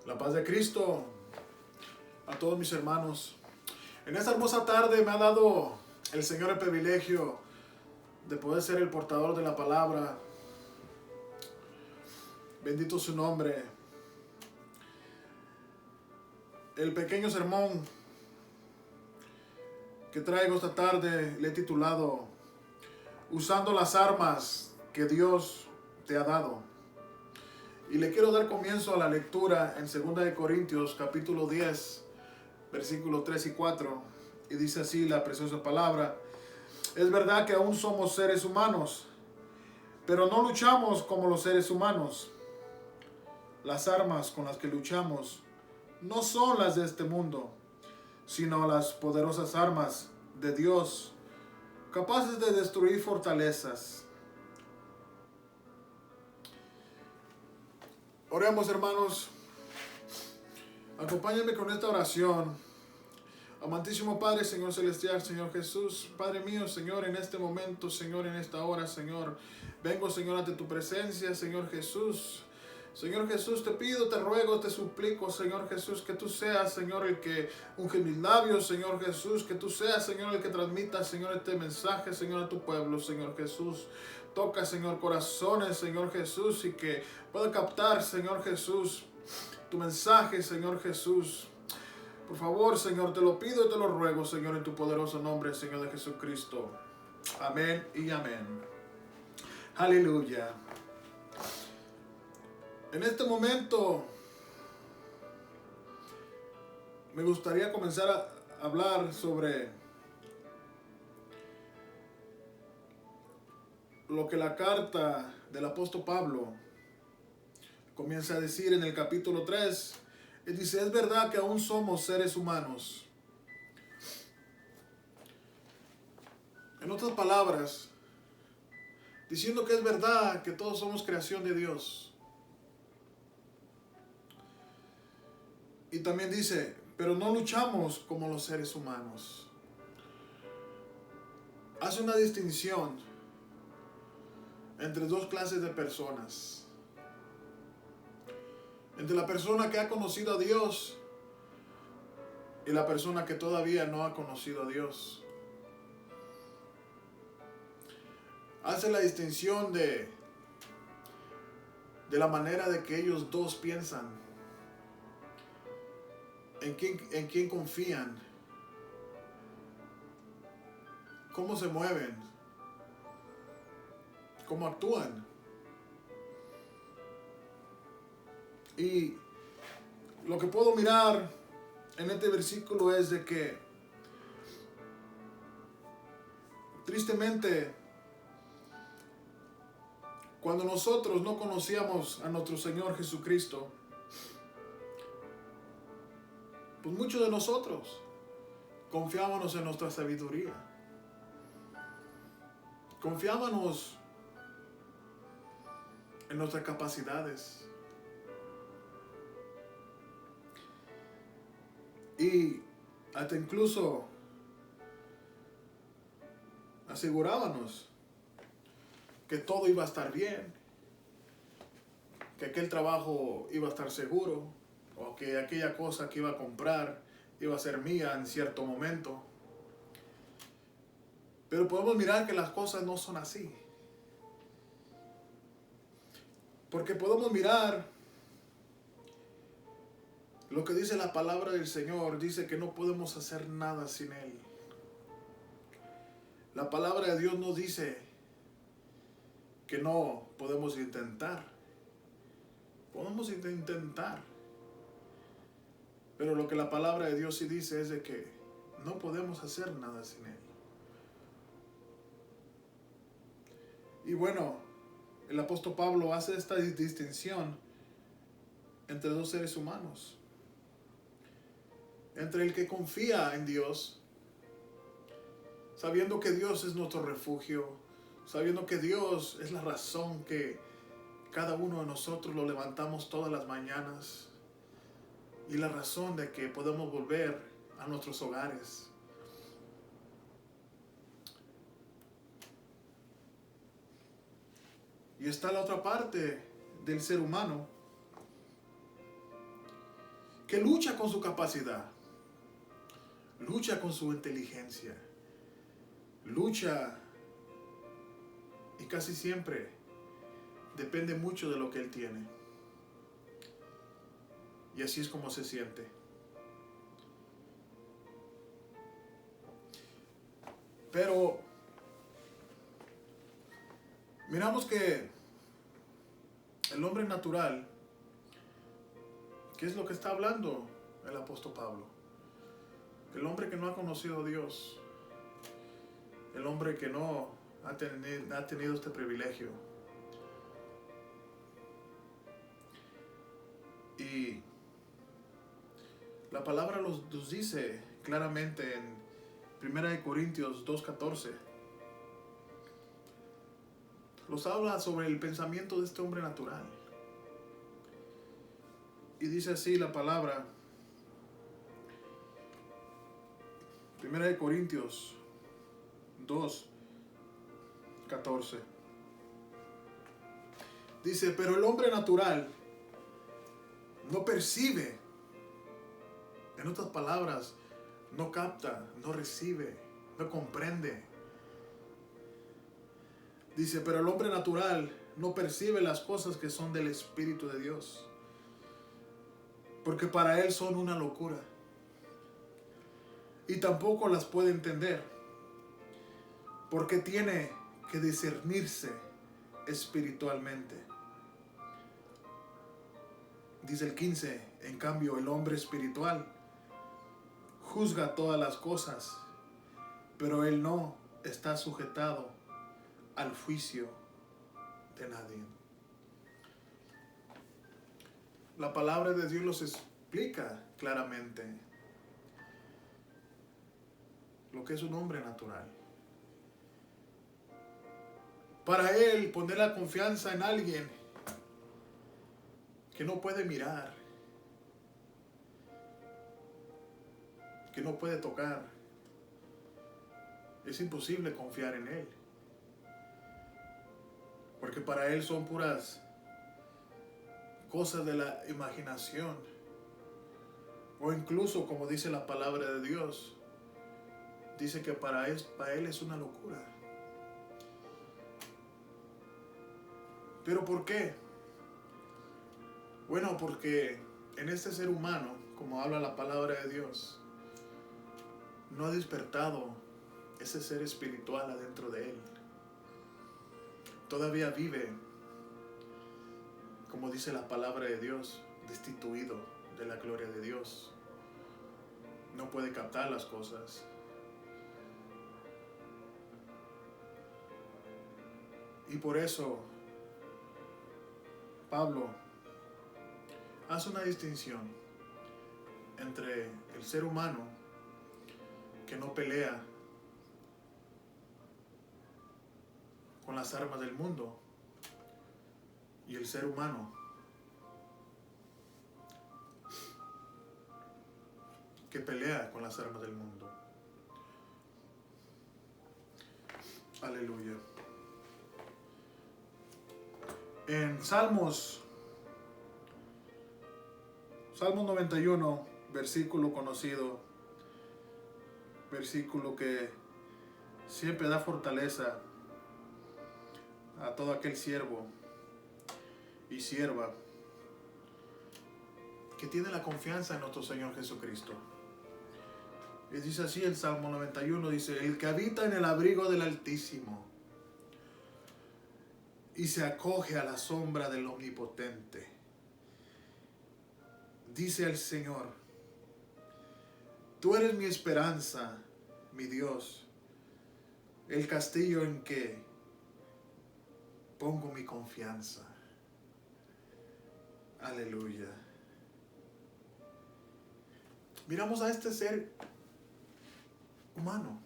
La paz de Cristo a todos mis hermanos. En esta hermosa tarde me ha dado el Señor el privilegio de poder ser el portador de la palabra. Bendito su nombre. El pequeño sermón que traigo esta tarde le he titulado Usando las armas que Dios te ha dado. Y le quiero dar comienzo a la lectura en 2 Corintios capítulo 10, versículos 3 y 4. Y dice así la preciosa palabra: es verdad que aún somos seres humanos, pero no luchamos como los seres humanos. Las armas con las que luchamos no son las de este mundo, sino las poderosas armas de Dios, capaces de destruir fortalezas. Oremos, hermanos. Acompáñenme con esta oración. Amantísimo Padre, Señor Celestial, Señor Jesús, Padre mío, Señor, en este momento, Señor, en esta hora, Señor, vengo, Señor, ante tu presencia, Señor Jesús. Señor Jesús, te pido, te ruego, te suplico, Señor Jesús, que tú seas, Señor, el que unge mis labios, Señor Jesús, que tú seas, Señor, el que transmita, Señor, este mensaje, Señor, a tu pueblo, Señor Jesús. Toca, Señor, corazones, Señor Jesús, y que pueda captar, Señor Jesús, tu mensaje, Señor Jesús. Por favor, Señor, te lo pido y te lo ruego, Señor, en tu poderoso nombre, Señor de Jesucristo. Amén y amén. Aleluya. En este momento me gustaría comenzar a hablar sobre lo que la carta del apóstol Pablo comienza a decir en el capítulo 3. Y dice, es verdad que aún somos seres humanos. En otras palabras, diciendo que es verdad que todos somos creación de Dios. Y también dice, pero no luchamos como los seres humanos. Hace una distinción entre dos clases de personas. Entre la persona que ha conocido a Dios y la persona que todavía no ha conocido a Dios. Hace la distinción de la manera de que ellos dos piensan. En quién confían, cómo se mueven, cómo actúan. Y lo que puedo mirar en este versículo es de que tristemente cuando nosotros no conocíamos a nuestro Señor Jesucristo, pues muchos de nosotros confiábamos en nuestra sabiduría. Confiábamos en nuestras capacidades. Y hasta incluso asegurábamos que todo iba a estar bien, que aquel trabajo iba a estar seguro, o que aquella cosa que iba a comprar iba a ser mía en cierto momento. Pero podemos mirar que las cosas no son así. Porque podemos mirar lo que dice la palabra del Señor. Dice que no podemos hacer nada sin Él. La palabra de Dios nos dice que no podemos intentar. Podemos intentar. Pero lo que la palabra de Dios sí dice es de que no podemos hacer nada sin Él. Y bueno, el apóstol Pablo hace esta distinción entre dos seres humanos. Entre el que confía en Dios, sabiendo que Dios es nuestro refugio, sabiendo que Dios es la razón que cada uno de nosotros lo levantamos todas las mañanas y la razón de que podemos volver a nuestros hogares. Y está la otra parte del ser humano que lucha con su capacidad, lucha con su inteligencia, lucha y casi siempre depende mucho de lo que él tiene. Y así es como se siente. Pero miramos que el hombre natural, ¿qué es lo que está hablando el apóstol Pablo? El hombre que no ha conocido a Dios, el hombre que no ha tenido este privilegio. Y la palabra nos dice claramente en 1 Corintios 2:14. Nos habla sobre el pensamiento de este hombre natural. Y dice así la palabra, 1 Corintios 2:14. Dice, pero el hombre natural no percibe. En otras palabras, no capta, no recibe, no comprende. Dice, pero el hombre natural no percibe las cosas que son del Espíritu de Dios, porque para él son una locura. Y tampoco las puede entender, porque tiene que discernirse espiritualmente. Dice el 15, en cambio el hombre espiritual juzga todas las cosas, pero él no está sujetado al juicio de nadie. La palabra de Dios los explica claramente lo que es un hombre natural. Para él, poner la confianza en alguien que no puede mirar, que no puede tocar, es imposible confiar en él. Porque para él son puras cosas de la imaginación. O incluso, como dice la palabra de Dios, dice que para él es una locura. ¿Pero por qué? Bueno, porque en este ser humano, como habla la palabra de Dios, no ha despertado ese ser espiritual adentro de él. Todavía vive, como dice la palabra de Dios, destituido de la gloria de Dios. No puede captar las cosas. Y por eso Pablo hace una distinción entre el ser humano que no pelea con las armas del mundo y el ser humano que pelea con las armas del mundo. Aleluya. En Salmos 91, versículo conocido, versículo que siempre da fortaleza a todo aquel siervo y sierva que tiene la confianza en nuestro Señor Jesucristo. Y dice así el Salmo 91, dice, el que habita en el abrigo del Altísimo y se acoge a la sombra del Omnipotente, dice el Señor, tú eres mi esperanza, mi Dios, el castillo en que pongo mi confianza. Aleluya. Miramos a este ser humano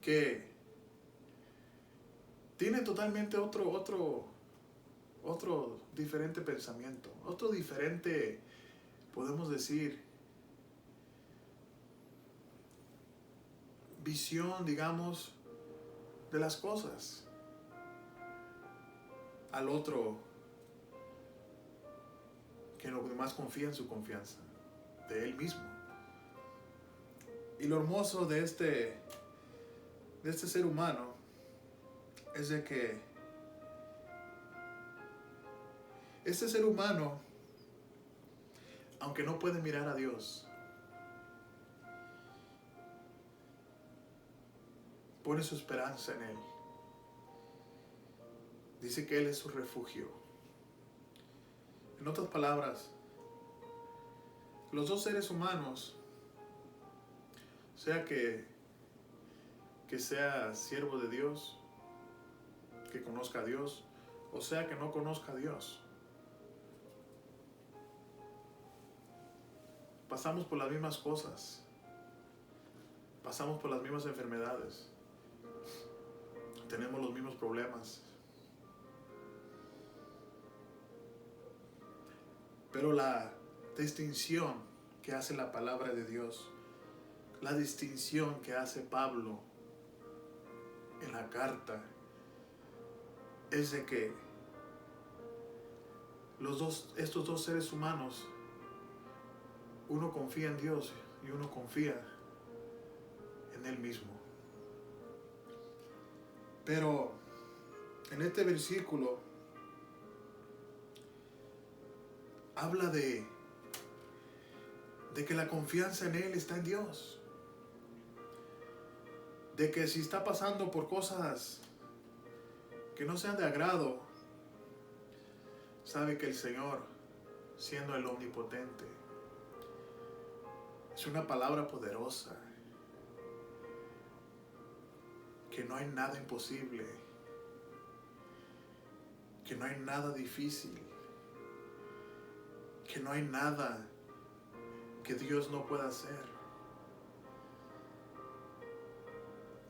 que tiene totalmente otro diferente pensamiento, otro diferente, podemos decir, visión, digamos, de las cosas al otro que lo demás confía en su confianza, de Él mismo. Y lo hermoso de este ser humano es de que este ser humano, aunque no puede mirar a Dios, pone su esperanza en Él. Dice que Él es su refugio. En otras palabras, los dos seres humanos, sea que sea siervo de Dios, que conozca a Dios, o sea que no conozca a Dios, pasamos por las mismas cosas, pasamos por las mismas enfermedades, tenemos los mismos problemas. Pero la distinción que hace la palabra de Dios, la distinción que hace Pablo en la carta, es de que estos dos seres humanos, uno confía en Dios y uno confía en Él mismo. Pero en este versículo habla de que la confianza en Él está en Dios. De que si está pasando por cosas que no sean de agrado, sabe que el Señor, siendo el omnipotente, es una palabra poderosa, que no hay nada imposible, que no hay nada difícil, que no hay nada que Dios no pueda hacer.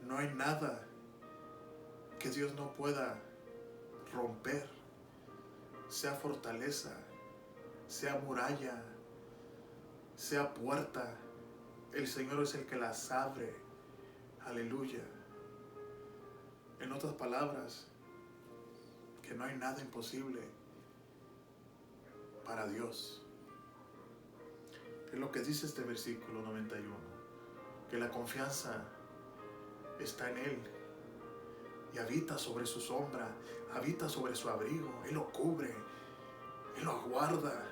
No hay nada que Dios no pueda romper, sea fortaleza, sea muralla, sea puerta. El Señor es el que las abre. Aleluya. En otras palabras, que no hay nada imposible para Dios. Es lo que dice este versículo 91, que la confianza está en Él y habita sobre su sombra, habita sobre su abrigo. Él lo cubre, Él lo guarda.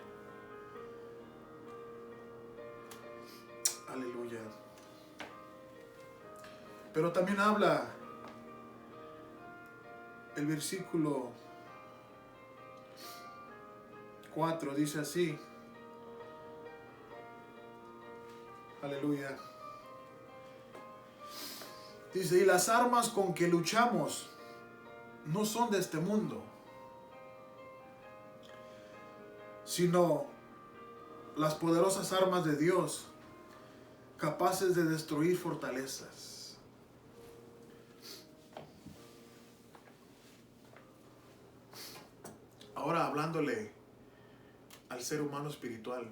Aleluya. Pero también habla el versículo 4, dice así. Aleluya. Dice, y las armas con que luchamos no son de este mundo, sino las poderosas armas de Dios, capaces de destruir fortalezas. Ahora hablándole al ser humano espiritual,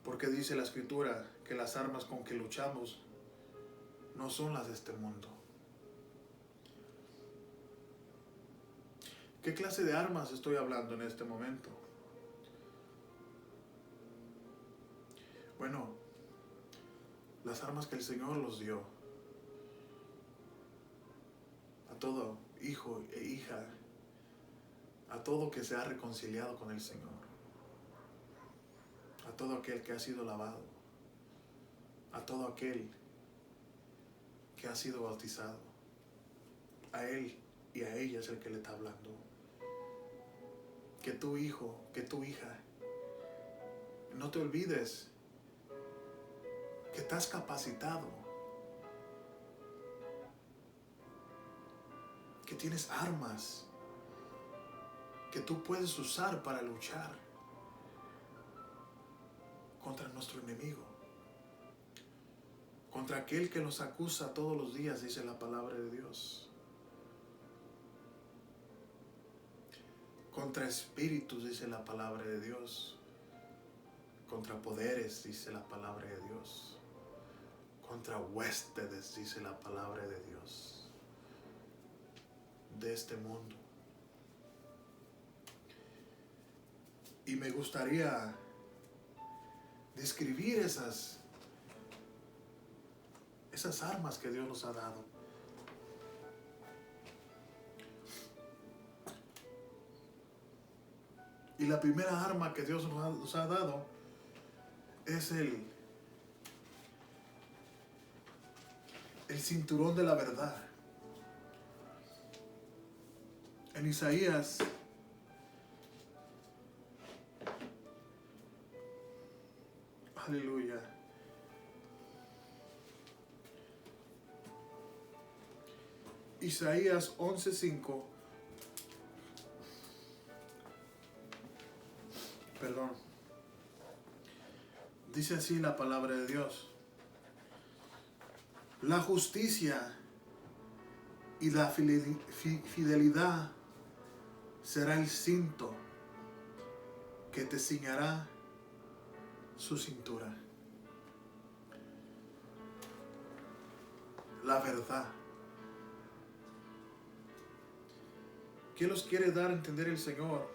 porque dice la Escritura que las armas con que luchamos no son las de este mundo. ¿Qué clase de armas estoy hablando en este momento? Bueno, las armas que el Señor los dio a todo hijo e hija, a todo que se ha reconciliado con el Señor, a todo aquel que ha sido lavado, a todo aquel que ha sido bautizado. A él y a ella es el que le está hablando. Que tu hijo, que tu hija, no te olvides que estás capacitado, que tienes armas que tú puedes usar para luchar contra nuestro enemigo, contra aquel que nos acusa todos los días, dice la palabra de Dios, contra espíritus, dice la palabra de Dios, contra poderes, dice la palabra de Dios, contra huéspedes, dice la palabra de Dios, de este mundo. Y me gustaría describir esas armas que Dios nos ha dado. Y la primera arma que Dios nos ha dado es el cinturón de la verdad. En Isaías aleluya. Isaías 11:5. Perdón. Dice así la palabra de Dios. La justicia y la fidelidad será el cinto que te ciñará su cintura. La verdad. ¿Qué nos quiere dar a entender el Señor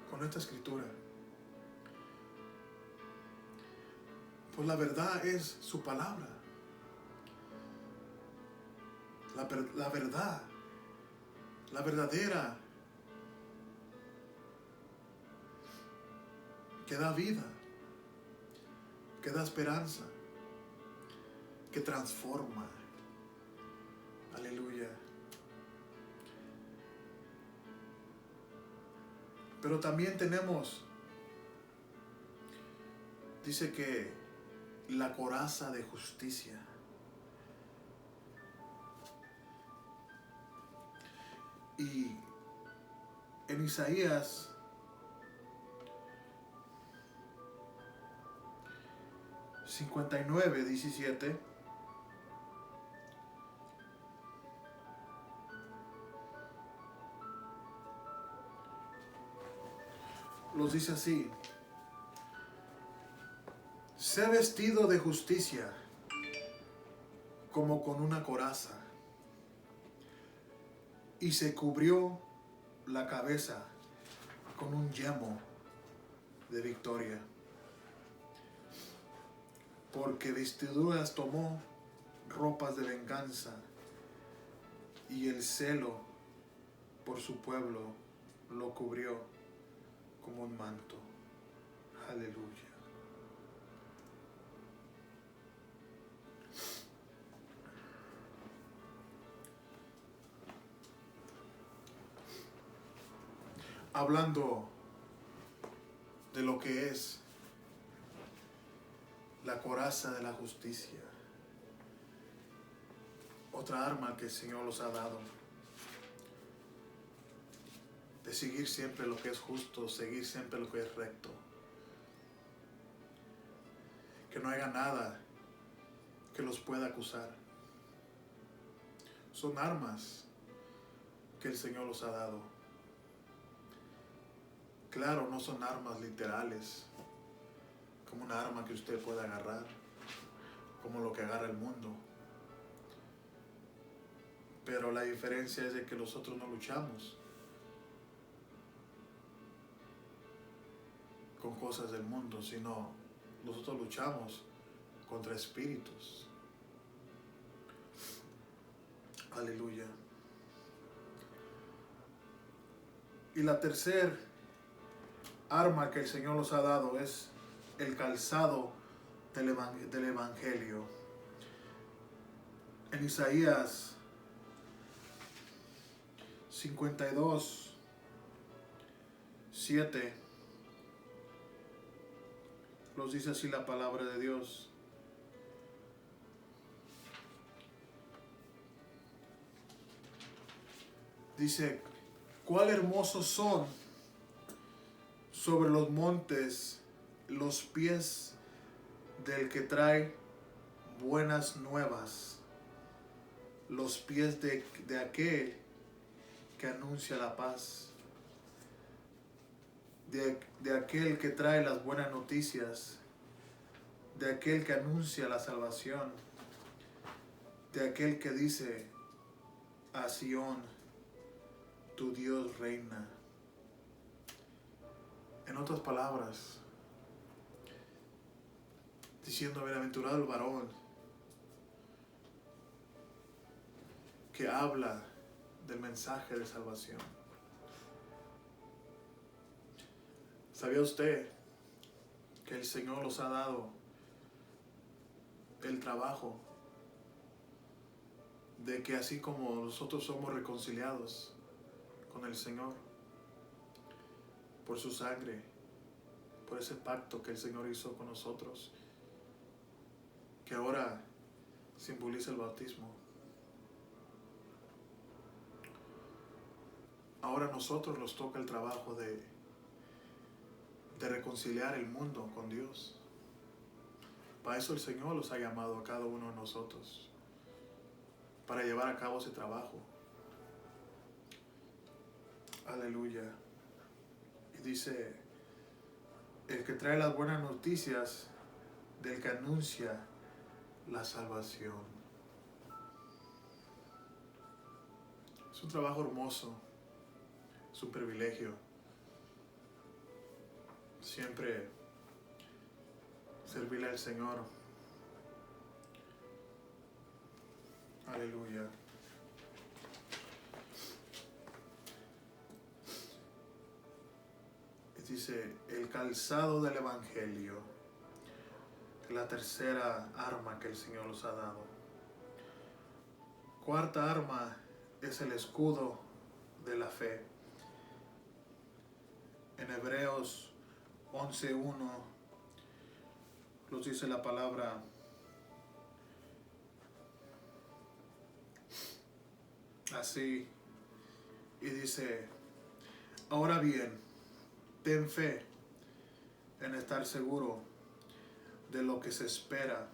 con esta escritura? Pues la verdad es su palabra. La verdad, la verdadera, que da vida, que da esperanza, que transforma. Aleluya. Pero también tenemos, dice que la coraza de justicia. Y en Isaías 59:17 los dice así: sé vestido de justicia como con una coraza, y se cubrió la cabeza con un yelmo de victoria. Porque vestiduras tomó, ropas de venganza, y el celo por su pueblo lo cubrió como un manto. Aleluya. Hablando de lo que es la coraza de la justicia, otra arma que el Señor nos ha dado, de seguir siempre lo que es justo, seguir siempre lo que es recto, que no haya nada que los pueda acusar. Son armas que el Señor nos ha dado. Claro, no son armas literales, como una arma que usted pueda agarrar, como lo que agarra el mundo. Pero la diferencia es de que nosotros no luchamos con cosas del mundo, sino nosotros luchamos contra espíritus. Aleluya. Y la tercera arma que el Señor nos ha dado es el calzado del Evangelio. En Isaías 52:7 nos dice así la palabra de Dios. Dice: cuál hermosos son sobre los montes los pies del que trae buenas nuevas, los pies de aquel que anuncia la paz, de aquel que trae las buenas noticias, de aquel que anuncia la salvación, de aquel que dice: a Sión, tu Dios reina. En otras palabras, diciendo, bienaventurado el varón que habla del mensaje de salvación. ¿Sabía usted que el Señor nos ha dado el trabajo de que así como nosotros somos reconciliados con el Señor por su sangre, por ese pacto que el Señor hizo con nosotros, que ahora simboliza el bautismo? Ahora a nosotros nos toca el trabajo de reconciliar el mundo con Dios. Para eso el Señor los ha llamado a cada uno de nosotros, para llevar a cabo ese trabajo. Aleluya. Y dice, el que trae las buenas noticias del que anuncia la salvación. Es un trabajo hermoso, es un privilegio. Siempre servirle al Señor. Aleluya. Y dice, el calzado del Evangelio, la tercera arma que el Señor nos ha dado. Cuarta arma es el escudo de la fe. En Hebreos 11:1 nos dice la palabra: así, y dice, ahora bien, ten fe en estar seguro de lo que se espera,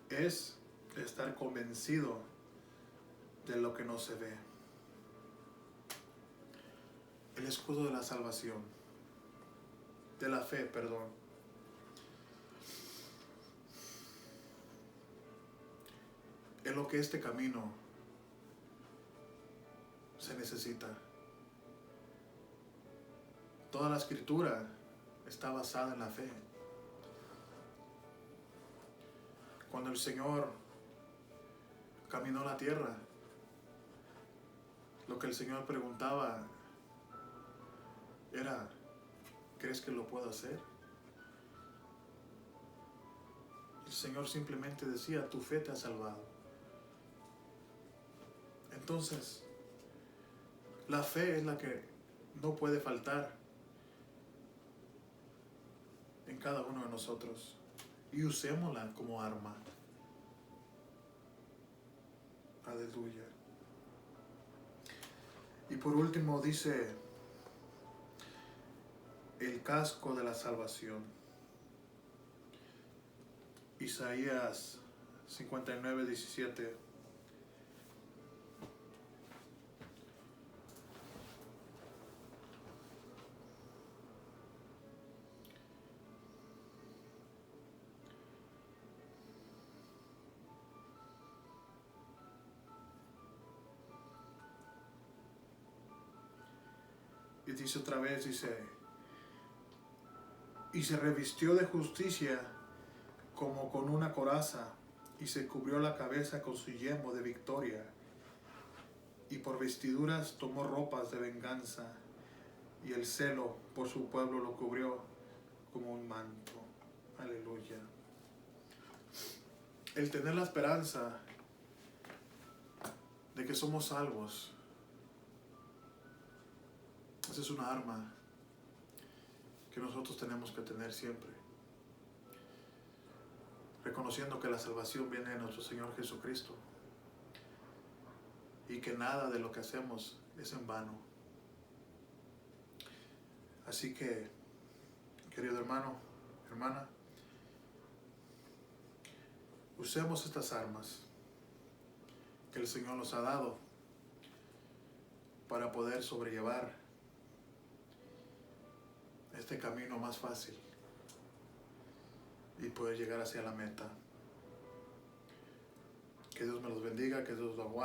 es estar convencido de lo que no se ve. El escudo de la salvación, de la fe, perdón. Es lo que este camino se necesita. Toda la escritura está basada en la fe. Cuando el Señor caminó la tierra, lo que el Señor preguntaba era, ¿crees que lo puedo hacer? El Señor simplemente decía, tu fe te ha salvado. Entonces, la fe es la que no puede faltar en cada uno de nosotros, y usémosla como arma. Aleluya. Y por último dice, el casco de la salvación. Isaías 59:17. Y dice otra vez, dice, y se revistió de justicia como con una coraza, y se cubrió la cabeza con su yelmo de victoria, y por vestiduras tomó ropas de venganza, y el celo por su pueblo lo cubrió como un manto. Aleluya. El tener la esperanza de que somos salvos, esa es una arma que nosotros tenemos que tener siempre, reconociendo que la salvación viene de nuestro Señor Jesucristo y que nada de lo que hacemos es en vano. Así que, querido hermano, hermana, usemos estas armas que el Señor nos ha dado para poder sobrellevar este camino más fácil y poder llegar hacia la meta. Que Dios me los bendiga, que Dios los aguarde.